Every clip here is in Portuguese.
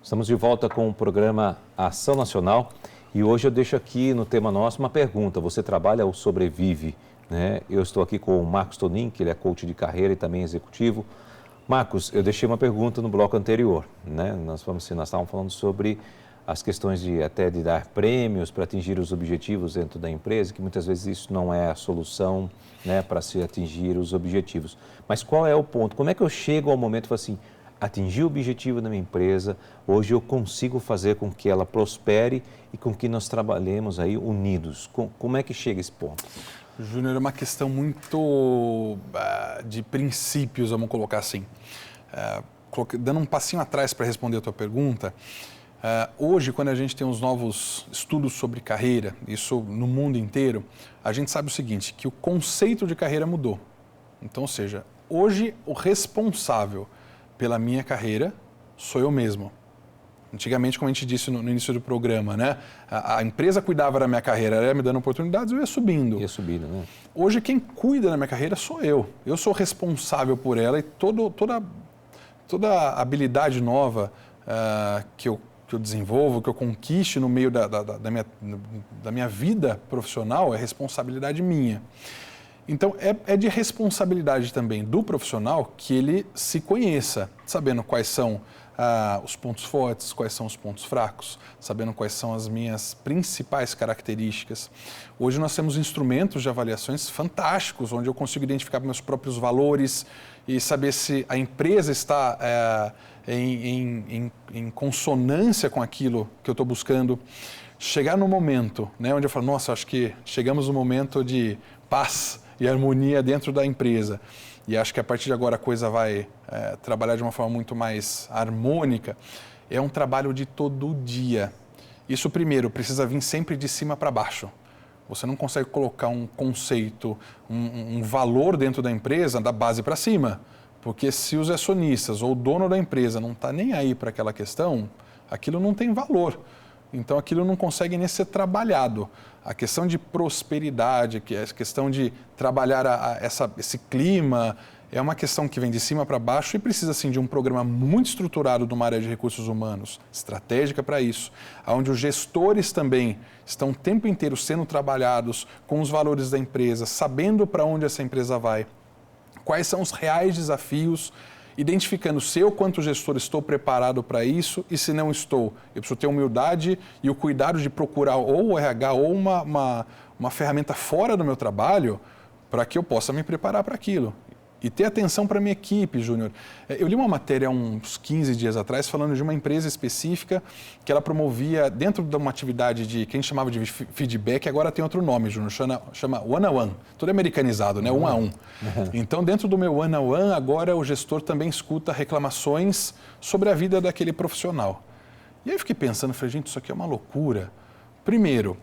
Estamos de volta com o programa Ação Nacional e hoje eu deixo aqui no tema nosso uma pergunta. Você trabalha ou sobrevive? Né? Eu estou aqui com o Marcos Tonin, que ele é coach de carreira e também executivo. Marcos, eu deixei uma pergunta no bloco anterior. Né? Nós estávamos falando sobre as questões de dar prêmios para atingir os objetivos dentro da empresa, que muitas vezes isso não é a solução, né, para se atingir os objetivos. Mas qual é o ponto? Como é que eu chego ao momento e falo assim, atingir o objetivo da minha empresa, hoje eu consigo fazer com que ela prospere e com que nós trabalhemos aí unidos? Como é que chega esse ponto? Júnior, é uma questão muito de princípios, vamos colocar assim. Dando um passinho atrás para responder a tua pergunta, hoje, quando a gente tem os novos estudos sobre carreira, isso no mundo inteiro, a gente sabe o seguinte, que o conceito de carreira mudou. Então, ou seja, hoje o responsável pela minha carreira sou eu mesmo. Antigamente, como a gente disse no início do programa, né? A empresa cuidava da minha carreira, ela ia me dando oportunidades, eu ia subindo. Ia subindo, né? Hoje, quem cuida da minha carreira sou eu. Eu sou responsável por ela e toda habilidade nova que eu desenvolvo, que eu conquiste no meio da minha vida profissional é responsabilidade minha. Então, é de responsabilidade também do profissional que ele se conheça, sabendo quais são os pontos fortes, quais são os pontos fracos, sabendo quais são as minhas principais características. Hoje nós temos instrumentos de avaliações fantásticos, onde eu consigo identificar meus próprios valores e saber se a empresa está em consonância com aquilo que eu estou buscando. Chegar no momento, né, onde eu falo, nossa, acho que chegamos no momento de paz e harmonia dentro da empresa. E acho que a partir de agora a coisa vai trabalhar de uma forma muito mais harmônica. É um trabalho de todo dia. Isso, primeiro, precisa vir sempre de cima para baixo. Você não consegue colocar um conceito, um valor dentro da empresa da base para cima. Porque se os acionistas ou o dono da empresa não está nem aí para aquela questão, aquilo não tem valor. Então, aquilo não consegue nem ser trabalhado. A questão de prosperidade, a questão de trabalhar esse clima, é uma questão que vem de cima para baixo e precisa, sim, de um programa muito estruturado de uma área de recursos humanos, estratégica para isso, onde os gestores também estão o tempo inteiro sendo trabalhados com os valores da empresa, sabendo para onde essa empresa vai, quais são os reais desafios, identificando se eu, quanto gestor, estou preparado para isso e se não estou. Eu preciso ter humildade e o cuidado de procurar ou o RH ou uma ferramenta fora do meu trabalho para que eu possa me preparar para aquilo. E ter atenção para a minha equipe, Júnior. Eu li uma matéria há uns 15 dias atrás falando de uma empresa específica que ela promovia dentro de uma atividade que a gente chamava de feedback, agora tem outro nome, Júnior, chama one-on-one. Tudo é americanizado, né? Um a um. Então, dentro do meu one-on-one, agora o gestor também escuta reclamações sobre a vida daquele profissional. E aí eu fiquei pensando, falei, gente, isso aqui é uma loucura. Primeiro,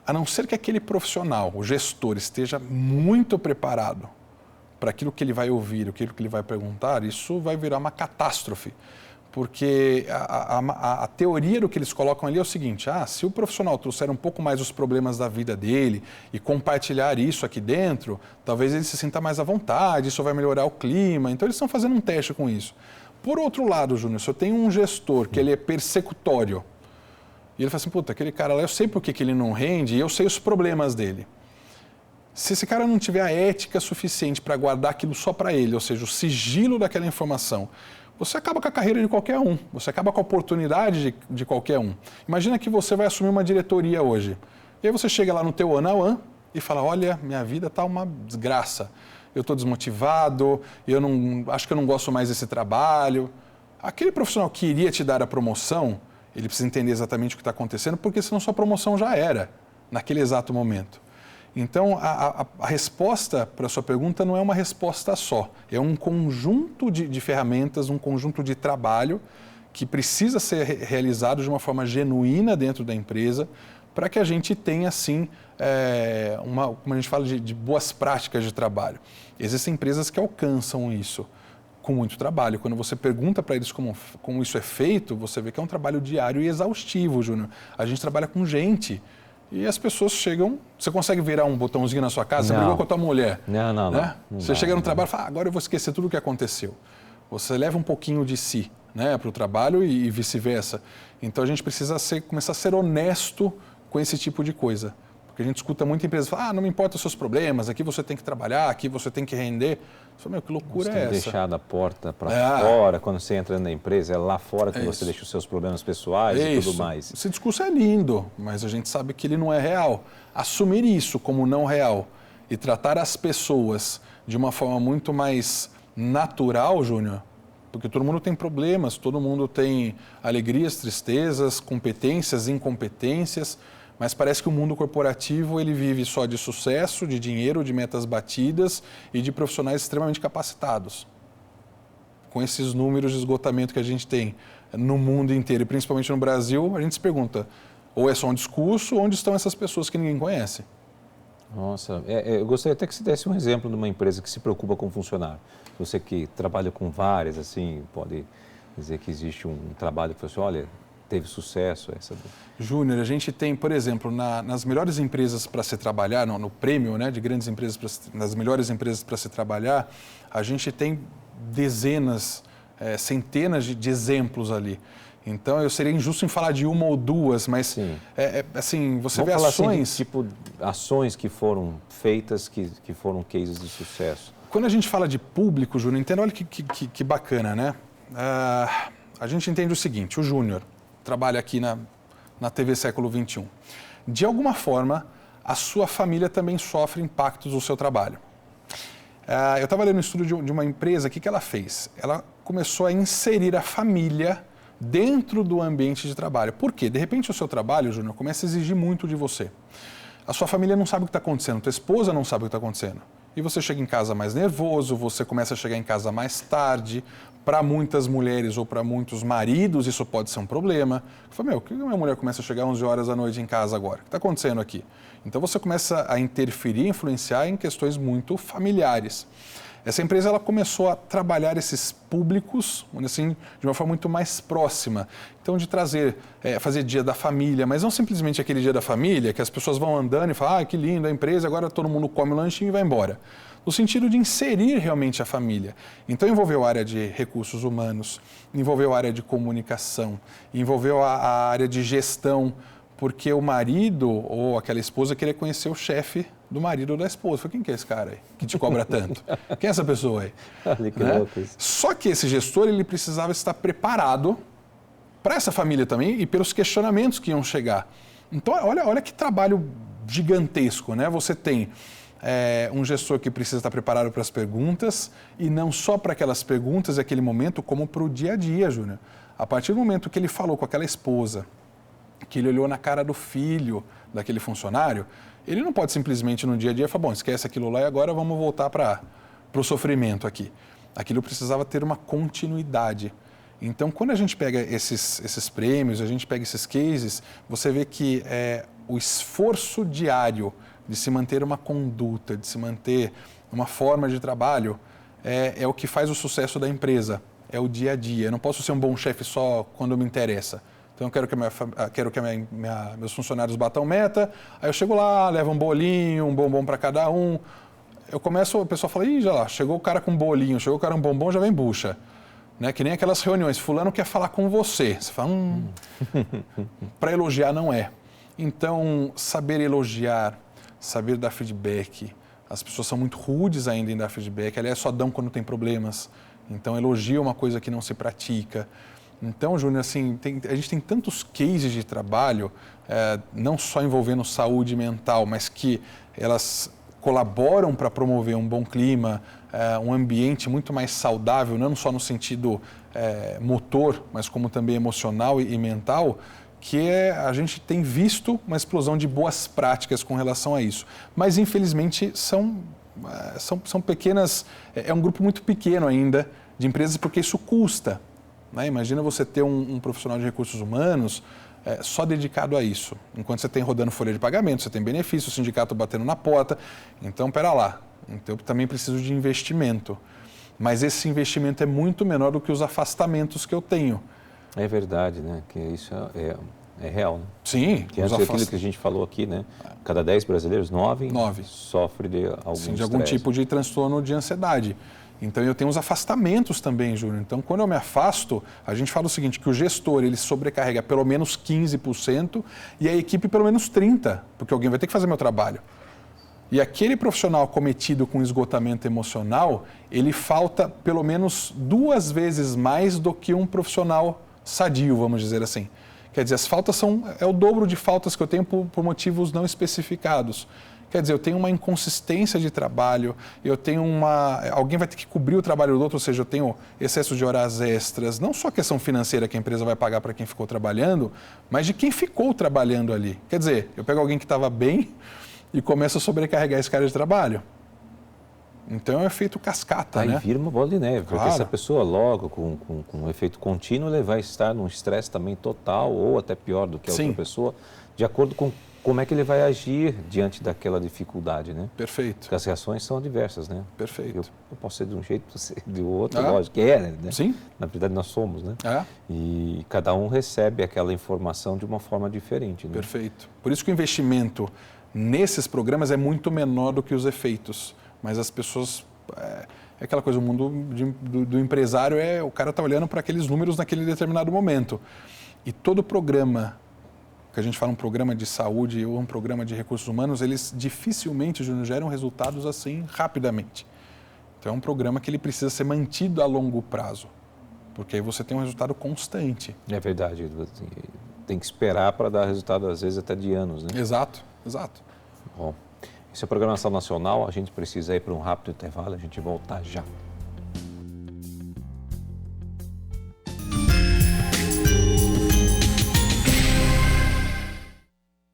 a não ser que aquele profissional, o gestor, esteja muito preparado para aquilo que ele vai ouvir, aquilo que ele vai perguntar, isso vai virar uma catástrofe. Porque a teoria do que eles colocam ali é o seguinte, se o profissional trouxer um pouco mais os problemas da vida dele e compartilhar isso aqui dentro, talvez ele se sinta mais à vontade, isso vai melhorar o clima. Então, eles estão fazendo um teste com isso. Por outro lado, Júnior, se eu tenho um gestor que ele é persecutório, e ele fala assim, puta, aquele cara lá, eu sei por que ele não rende e eu sei os problemas dele. Se esse cara não tiver a ética suficiente para guardar aquilo só para ele, ou seja, o sigilo daquela informação, você acaba com a carreira de qualquer um, você acaba com a oportunidade de qualquer um. Imagina que você vai assumir uma diretoria hoje, e aí você chega lá no teu one-on-one e fala, olha, minha vida está uma desgraça, eu estou desmotivado, acho que eu não gosto mais desse trabalho. Aquele profissional que iria te dar a promoção, ele precisa entender exatamente o que está acontecendo, porque senão sua promoção já era, naquele exato momento. Então, a resposta para a sua pergunta não é uma resposta só. É um conjunto de ferramentas, um conjunto de trabalho que precisa ser realizado de uma forma genuína dentro da empresa para que a gente tenha, assim, como a gente fala, de boas práticas de trabalho. Existem empresas que alcançam isso com muito trabalho. Quando você pergunta para eles como isso é feito, você vê que é um trabalho diário e exaustivo, Júnior. A gente trabalha com gente. E as pessoas chegam... Você consegue virar um botãozinho na sua casa? Você brigou com a tua mulher? Não. Você chega no trabalho e fala, agora eu vou esquecer tudo o que aconteceu. você leva um pouquinho de si, né, para o trabalho e vice-versa. Então a gente precisa começar a ser honesto com esse tipo de coisa. Porque a gente escuta muita empresa falar, não me importa os seus problemas, aqui você tem que trabalhar, aqui você tem que render. Você fala, meu, que loucura é essa? Você tem que deixar da porta para fora, quando você entra na empresa, é lá fora que você deixa os seus problemas pessoais e tudo mais. Esse discurso é lindo, mas a gente sabe que ele não é real. Assumir isso como não real e tratar as pessoas de uma forma muito mais natural, Júnior, porque todo mundo tem problemas, todo mundo tem alegrias, tristezas, competências, incompetências, mas parece que o mundo corporativo ele vive só de sucesso, de dinheiro, de metas batidas e de profissionais extremamente capacitados. Com esses números de esgotamento que a gente tem no mundo inteiro e principalmente no Brasil, a gente se pergunta, ou é só um discurso, onde estão essas pessoas que ninguém conhece? Nossa, eu gostaria até que você desse um exemplo de uma empresa que se preocupa com o funcionário. Você que trabalha com várias, assim, pode dizer que existe um trabalho que você olha, teve sucesso essa. Júnior, a gente tem, por exemplo, nas melhores empresas para se trabalhar, no prêmio, né, de grandes empresas, nas melhores empresas para se trabalhar, a gente tem dezenas, centenas de exemplos ali. Então, eu seria injusto em falar de uma ou duas, mas assim, você Vamos vê falar ações... Assim, tipo, ações que foram feitas, que foram cases de sucesso. Quando a gente fala de público, Júnior, entenda, olha que bacana, né? A gente entende o seguinte, o Júnior trabalha aqui na TV Século XXI. De alguma forma, a sua família também sofre impactos do seu trabalho. Eu estava lendo um estudo de uma empresa, o que ela fez? Ela começou a inserir a família dentro do ambiente de trabalho. Por quê? De repente o seu trabalho, Júnior, começa a exigir muito de você. A sua família não sabe o que está acontecendo, a tua esposa não sabe o que está acontecendo. E você chega em casa mais nervoso, você começa a chegar em casa mais tarde. Para muitas mulheres ou para muitos maridos, isso pode ser um problema. Eu falo, por que minha mulher começa a chegar 11 horas da noite em casa agora? O que está acontecendo aqui? Então você começa a interferir, influenciar em questões muito familiares. Essa empresa ela começou a trabalhar esses públicos assim, de uma forma muito mais próxima. Então, de trazer, fazer dia da família, mas não simplesmente aquele dia da família que as pessoas vão andando e falam, que lindo a empresa, agora todo mundo come o lanchinho e vai embora. No sentido de inserir realmente a família. Então, envolveu a área de recursos humanos, envolveu a área de comunicação, envolveu a área de gestão, porque o marido ou aquela esposa queria conhecer o chefe do marido ou da esposa. Falei, quem que é esse cara aí que te cobra tanto? Quem é essa pessoa aí? Né? Só que esse gestor ele precisava estar preparado para essa família também e pelos questionamentos que iam chegar. Então, olha que trabalho gigantesco, né? Você tem um gestor que precisa estar preparado para as perguntas e não só para aquelas perguntas naquele momento, como para o dia a dia, Júnior. A partir do momento que ele falou com aquela esposa, que ele olhou na cara do filho daquele funcionário, ele não pode simplesmente no dia a dia falar, bom, esquece aquilo lá e agora vamos voltar para o sofrimento aqui. Aquilo precisava ter uma continuidade. Então, quando a gente pega esses prêmios, a gente pega esses cases, você vê que o esforço diário de se manter uma conduta, de se manter uma forma de trabalho, é o que faz o sucesso da empresa, é o dia a dia. Eu não posso ser um bom chefe só quando me interessa. Então, eu quero que meus funcionários batam meta, aí eu chego lá, levo um bolinho, um bombom para cada um. O pessoal fala, já lá, chegou o cara com um bolinho, chegou o cara com um bombom, já vem bucha. Né? Que nem aquelas reuniões, fulano quer falar com você. Você fala, para elogiar não é. Então, saber elogiar, saber dar feedback. As pessoas são muito rudes ainda em dar feedback, aliás, só dão quando tem problemas. Então, elogio é uma coisa que não se pratica. Então, Júnior, assim, a gente tem tantos cases de trabalho, não só envolvendo saúde mental, mas que elas colaboram para promover um bom clima, um ambiente muito mais saudável, não só no sentido motor, mas como também emocional e mental, que a gente tem visto uma explosão de boas práticas com relação a isso. Mas, infelizmente, são pequenas, é um grupo muito pequeno ainda de empresas, porque isso custa. Né? Imagina você ter um profissional de recursos humanos só dedicado a isso. Enquanto você tem rodando folha de pagamento, você tem benefício, o sindicato batendo na porta. Então, pera lá, então, eu também preciso de investimento. Mas esse investimento é muito menor do que os afastamentos que eu tenho. É verdade, né? Que isso é real, né? Sim. Que antes daquilo que a gente falou aqui, né? Cada 10 brasileiros, 9 sofrem de algum de algum tipo de transtorno de ansiedade. Então, eu tenho os afastamentos também, Júnior. Então, quando eu me afasto, a gente fala o seguinte, que o gestor ele sobrecarrega pelo menos 15% e a equipe pelo menos 30%, porque alguém vai ter que fazer meu trabalho. E aquele profissional cometido com esgotamento emocional, ele falta pelo menos 2 vezes mais do que um profissional sadio, vamos dizer assim. Quer dizer, as faltas é o dobro de faltas que eu tenho por motivos não especificados. Quer dizer, eu tenho uma inconsistência de trabalho, alguém vai ter que cobrir o trabalho do outro, ou seja, eu tenho excesso de horas extras, não só a questão financeira que a empresa vai pagar para quem ficou trabalhando, mas de quem ficou trabalhando ali. Quer dizer, eu pego alguém que estava bem e começo a sobrecarregar esse cara de trabalho. Então é um efeito cascata, né? Aí vira uma bola de neve, porque Claro. essa pessoa logo com um efeito contínuo, ele vai estar num estresse também total ou até pior do que a Sim. outra pessoa, de acordo com como é que ele vai agir diante daquela dificuldade, né? Perfeito. Porque as reações são diversas, né? Perfeito. Eu posso ser de um jeito, você de outro, lógico, que é, né? Sim. Na verdade, nós somos, né? É. E cada um recebe aquela informação de uma forma diferente, né? Perfeito. Por isso que o investimento nesses programas é muito menor do que os efeitos. Mas as pessoas... É aquela coisa, o mundo do empresário o cara está olhando para aqueles números naquele determinado momento. E todo programa, que a gente fala um programa de saúde ou um programa de recursos humanos, eles dificilmente, Júnior, geram resultados assim rapidamente. Então é um programa que ele precisa ser mantido a longo prazo, porque aí você tem um resultado constante. É verdade, tem que esperar para dar resultado, às vezes até de anos, né? Exato, exato. Bom, esse é a Programação Nacional, a gente precisa ir para um rápido intervalo, a gente volta já.